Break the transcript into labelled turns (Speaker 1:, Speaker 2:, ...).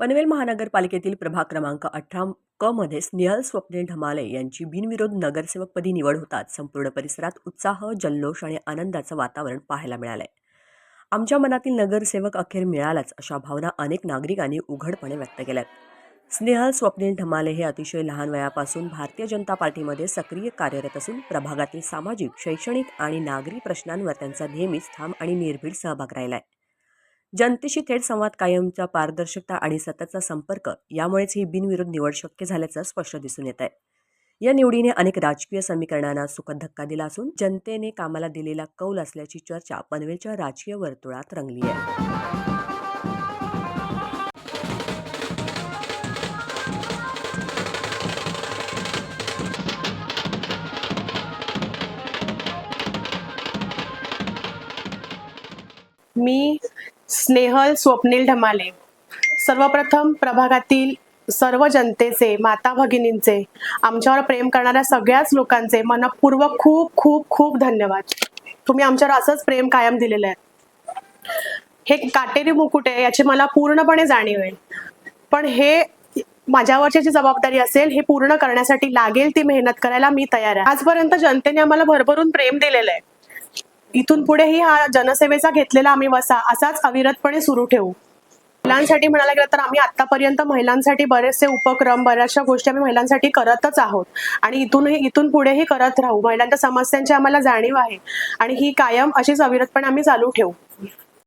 Speaker 1: पनवेल महानगरपालिकेतील प्रभाग क्रमांक 18 क मध्ये स्नेहल स्वप्नील ढमाले यांची बिनविरोध नगरसेवकपदी निवड होताच संपूर्ण परिसरात उत्साह, जल्लोष आणि आनंदाचं वातावरण पाहायला मिळालंय. आमच्या मनातील नगरसेवक अखेर मिळालाच अशा भावना अनेक नागरिकांनी उघडपणे व्यक्त केल्यात. स्नेहल स्वप्नील ढमाले हे अतिशय लहान वयापासून भारतीय जनता पार्टीमध्ये सक्रिय कार्यरत असून प्रभागातील सामाजिक, शैक्षणिक आणि नागरी प्रश्नांवर त्यांचा नेहमीच ठाम आणि निर्भीड सहभाग राहिलाय. जनतेशी थेट संवाद, कायमचा पारदर्शकता आणि सततचा संपर्क यामुळेच ही बिनविरोध निवड शक्य झाल्याचं स्पष्ट दिसून येत आहे. या निवडीने अनेक राजकीय समीकरणांना सुखद धक्का दिला असून जनतेने कामाला दिलेला कौल असल्याची चर्चा पनवेलच्या राजकीय वर्तुळात रंगली आहे.
Speaker 2: मी स्नेहल स्वप्नील ढमाले सर्वप्रथम प्रभागातील सर्व जनतेचे, माता भगिनींचे, आमच्यावर प्रेम करणाऱ्या सगळ्याच लोकांचे मनपूर्वक खूप खूप खूप धन्यवाद. तुम्ही आमच्यावर असंच प्रेम कायम दिलेलं आहे. हे काटेरी मुकुट आहे याची मला पूर्णपणे जाणीव आहे, पण हे माझ्यावरची जी जबाबदारी असेल हे पूर्ण करण्यासाठी लागेल ती मेहनत करायला मी तयार आहे. आजपर्यंत जनतेने आम्हाला भरभरून प्रेम दिलेलं आहे. इथून पुढेही हा जनसेवेचा घेतलेला आम्ही वसा असाच अविरतपणे सुरू ठेवू. महिलांसाठी म्हणायला गेलं तर आम्ही आतापर्यंत महिलांसाठी बरेचसे उपक्रम, बऱ्याचशा गोष्टी आम्ही महिलांसाठी करतच आहोत आणि इथून पुढेही करत राहू. महिलांच्या समस्यांची आम्हाला जाणीव आहे आणि ही कायम अशीच अविरतपणे आम्ही चालू ठेवू.